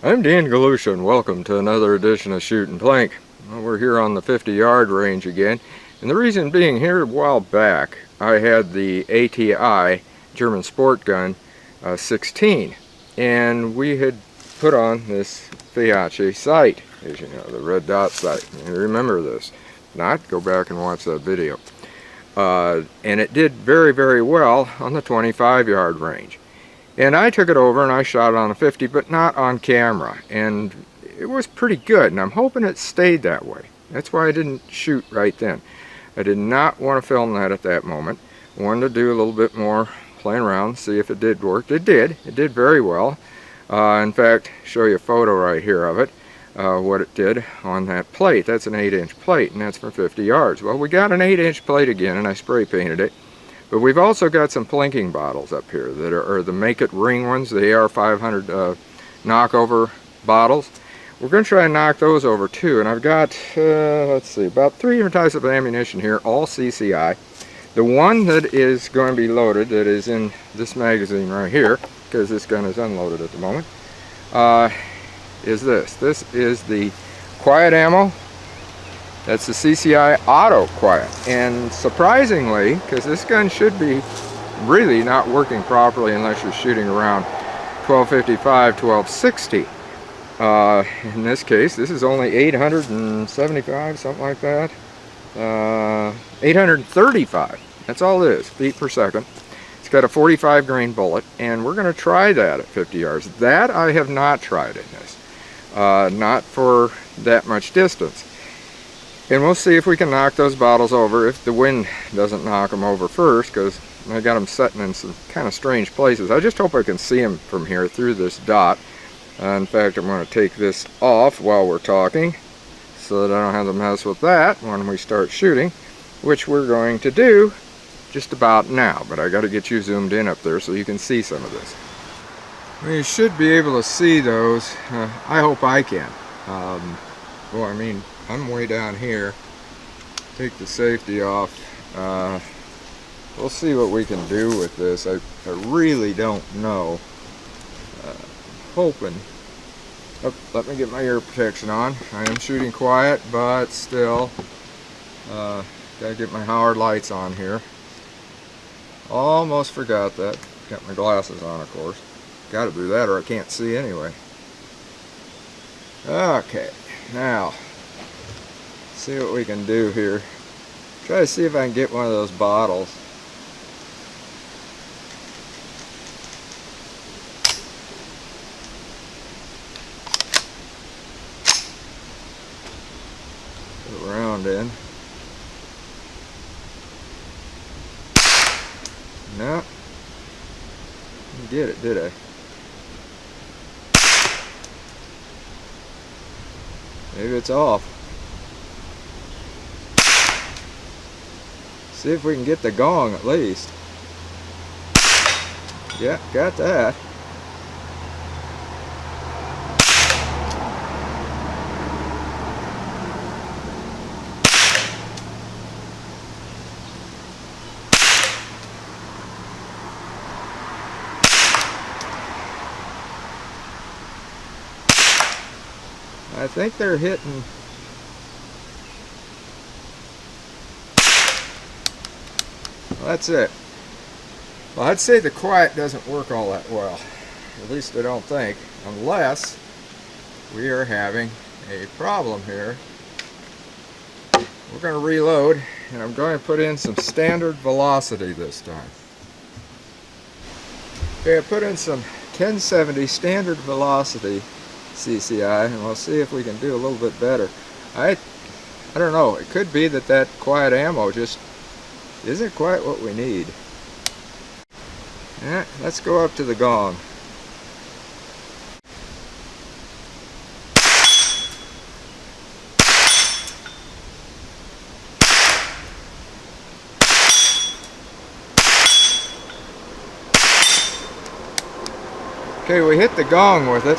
I'm Dean Galusha and welcome to another edition of Shootin' Plink. Well, we're here on the 50-yard range again, and the reason being, here a while back I had the ATI German sport gun 16, and we had put on this Feyachi sight, as you know, the Red Dot sight. You remember this. If not, go back and watch that video. And it did very, very well on the 25-yard range. And I took it over and I shot it on a 50, but not on camera. And it was pretty good, and I'm hoping it stayed that way. That's why I didn't shoot right then. I did not want to film that at that moment. I wanted to do a little bit more playing around, see if it did work. It did. It did very well. In fact, show you a photo right here of it, what it did on that plate. That's an 8-inch plate, and that's for 50 yards. Well, we got an 8-inch plate again, and I spray painted it. But we've also got some plinking bottles up here that are the Make It Ring ones, the AR 500 knockover bottles. We're going to try and knock those over too. And I've got, let's see, about 3 different types of ammunition here, all CCI. The one that is going to be loaded, that is in this magazine right here, because this gun is unloaded at the moment, is this. This is the quiet ammo. That's the CCI Auto Quiet, and surprisingly, because this gun should be really not working properly unless you're shooting around 1255, 1260. In this case, this is only 875, something like that. 835, that's all it is, feet per second. It's got a 45 grain bullet, and we're going to try that at 50 yards. That I have not tried in this, not for that much distance. And we'll see if we can knock those bottles over, if the wind doesn't knock them over first, because I got them sitting in some kind of strange places. I just hope I can see them from here through this dot. In fact, I'm going to take this off while we're talking, so that I don't have to mess with that when we start shooting, which we're going to do just about now. But I got to get you zoomed in up there so you can see some of this. Well, you should be able to see those. I hope I can. Well, I mean, I'm way down here. Take the safety off. We'll see what we can do with this. I really don't know. Hoping. Oh, let me get my ear protection on. I am shooting quiet, but still, gotta get my Howard lights on here. Almost forgot that. Got my glasses on, of course. Gotta do that or I can't see anyway. Okay, now, see what we can do here. Try to see if I can get one of those bottles. Put a round in. No. Didn't get it, did I? Maybe it's off. See if we can get the gong at least. Yeah, got that. I think they're hitting. Well, that's it. Well, I'd say the quiet doesn't work all that well. At least I don't think. Unless we are having a problem here. We're going to reload, and I'm going to put in some standard velocity this time. Okay, I put in some 1070 standard velocity CCI, and we'll see if we can do a little bit better. I don't know. It could be that quiet ammo just isn't quite what we need. Yeah, let's go up to the gong. Okay, we hit the gong with it,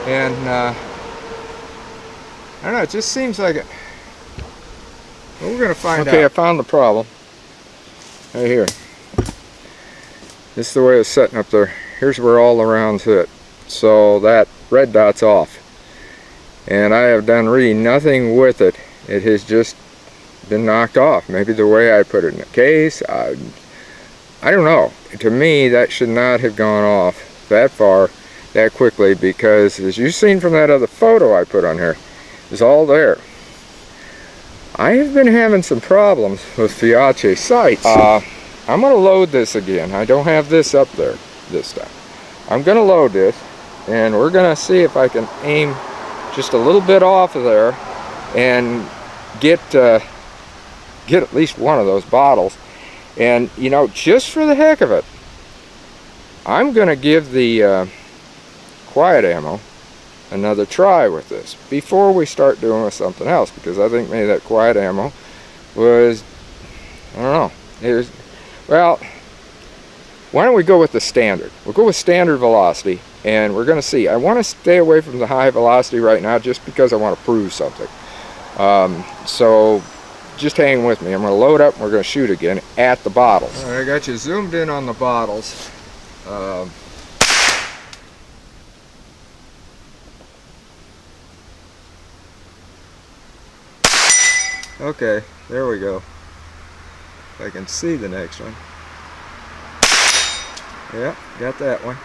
and I don't know, it just seems like it. Well, we're going to find out. Okay, I found the problem. Right here. This is the way it's setting up there. Here's where all the rounds hit. So that red dot's off. And I have done really nothing with it. It has just been knocked off. Maybe the way I put it in the case, I don't know. To me, that should not have gone off that far, that quickly, because as you've seen from that other photo I put on here, it's all there. I have been having some problems with Feyachi sights. I'm going to load this again. I don't have this up there this time. I'm going to load this, and we're going to see if I can aim just a little bit off of there and get at least one of those bottles. And you know, just for the heck of it, I'm going to give the quiet ammo another try with this before we start doing with something else, because I think maybe that quiet ammo was, I don't know, it was, well, why don't we go with the standard? We'll go with standard velocity, and we're going to see. I want to stay away from the high velocity right now just because I want to prove something. So just hang with me. I'm going to load up and we're going to shoot again at the bottles. All right, I got you zoomed in on the bottles. Okay, there we go. If I can see the next one. Yeah, got that one.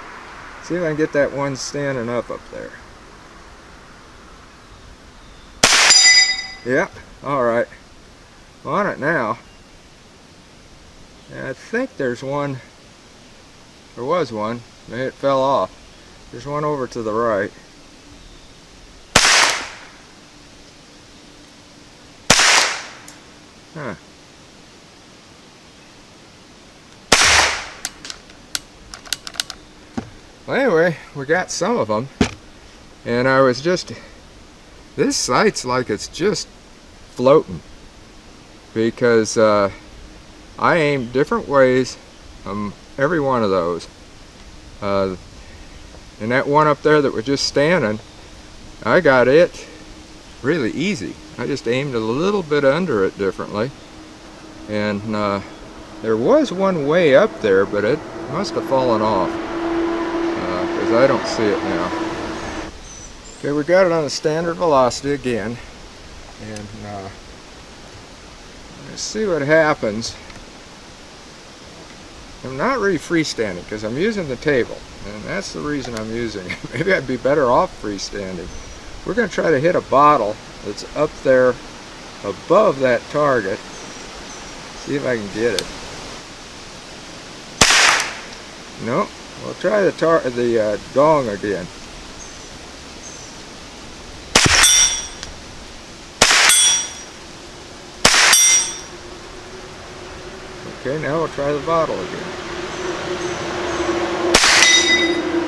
See if I can get that one standing up there. Yep, alright. On it now. And I think there's one. There was one. Maybe it fell off. There's one over to the right. Huh. Well, anyway, we got some of them, and I was just, this sight's like it's just floating, because I aimed different ways on every one of those, and that one up there that was just standing, I got it really easy. I just aimed a little bit under it differently, and there was one way up there, but it must have fallen off, because I don't see it now. Okay, we got it on the standard velocity again, and let's see what happens. I'm not really freestanding because I'm using the table, and that's the reason I'm using it. Maybe I'd be better off freestanding. We're going to try to hit a bottle that's up there above that target. See if I can get it. No, we'll try the gong again. Okay, now we'll try the bottle again.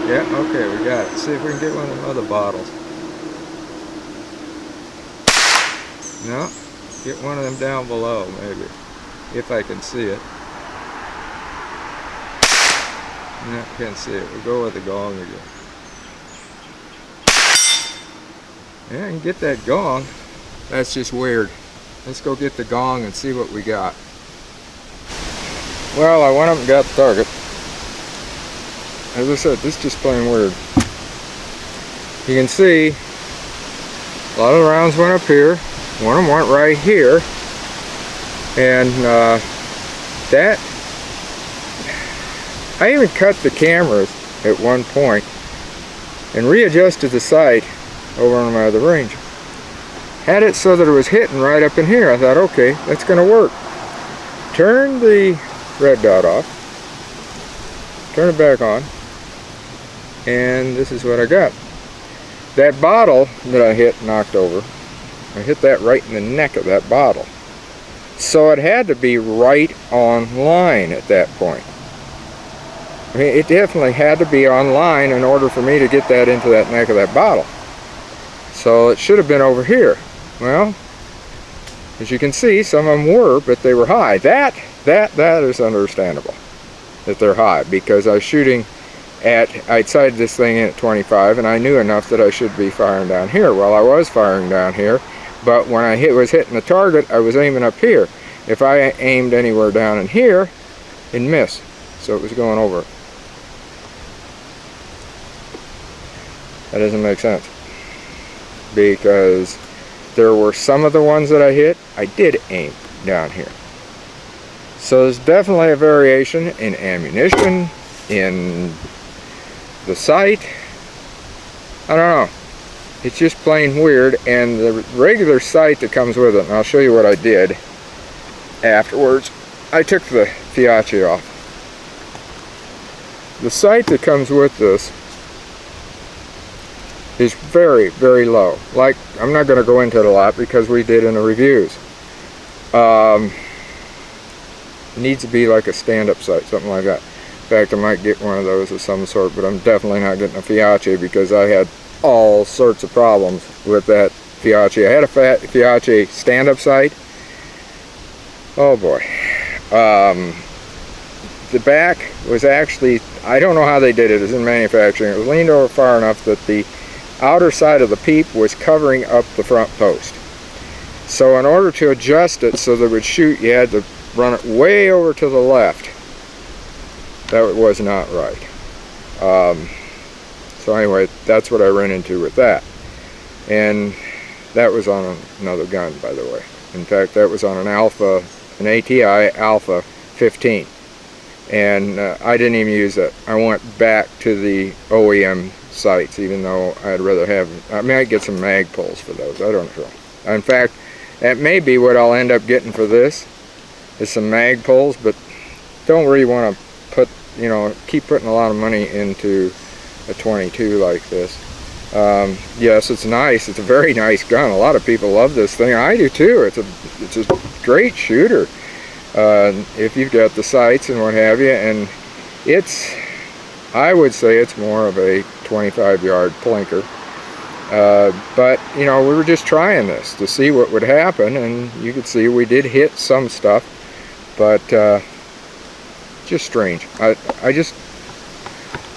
Yeah, okay, we got it. See if we can get one of them other bottles. No, get one of them down below, maybe, if I can see it. No, can't see it. We'll go with the gong again. Yeah, I can get that gong. That's just weird. Let's go get the gong and see what we got. Well, I went up and got the target. As I said, this is just plain weird. You can see a lot of the rounds went up here. One of them went right here. And that, I even cut the cameras at one point and readjusted the sight over on my other range. Had it so that it was hitting right up in here. I thought, okay, that's going to work. Turn the red dot off, turn it back on, and this is what I got. That bottle that I hit knocked over, I hit that right in the neck of that bottle. So it had to be right on line at that point. I mean, it definitely had to be on line in order for me to get that into that neck of that bottle. So it should have been over here. Well, as you can see, some of them were, but they were high. That is understandable, that they're high, because I was shooting at, I'd sighted this thing in at 25, and I knew enough that I should be firing down here. Well, I was firing down here, but when I was hitting the target, I was aiming up here. If I aimed anywhere down in here, it'd miss, so it was going over. That doesn't make sense, because there were some of the ones that I hit, I did aim down here. So there's definitely a variation in ammunition, in the sight. I don't know. It's just plain weird, and the regular sight that comes with it, and I'll show you what I did afterwards. I took the Feyachi off. The sight that comes with this is very, very low. Like, I'm not going to go into it a lot because we did in the reviews. It needs to be like a stand-up sight, something like that. In fact, I might get one of those of some sort, but I'm definitely not getting a Feyachi because I had all sorts of problems with that Feyachi. I had a Feyachi stand-up sight. Oh boy. The back was actually, I don't know how they did it, it was in manufacturing. It was leaned over far enough that the outer side of the peep was covering up the front post. So in order to adjust it so that it would shoot, you had to run it way over to the left. That was not right. So anyway, that's what I ran into with that. And that was on another gun, by the way. In fact, that was on an ATI Alpha 15. And I didn't even use it. I went back to the OEM sights, even though I'd rather have, I might get some mag pulls for those, I don't know. In fact, that may be what I'll end up getting for this, is some mag pulls, but don't really want to put, you know, keep putting a lot of money into a 22 like this. Yes, it's nice, it's a very nice gun. A lot of people love this thing. I do too. It's a great shooter. If you've got the sights and what have you, and it's, I would say it's more of a 25-yard plinker. But, you know, we were just trying this to see what would happen, and you could see we did hit some stuff, but just strange.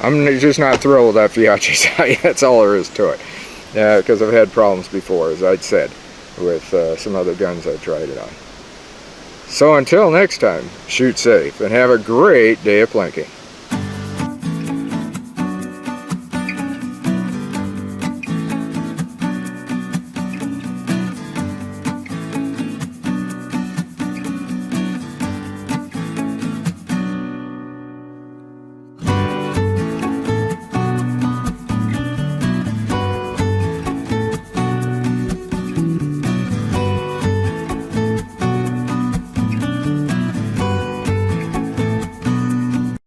I'm just not thrilled with that Feyachi sight. That's all there is to it. Because I've had problems before, as I'd said, with some other guns I've tried it on. So until next time, shoot safe and have a great day of plinking.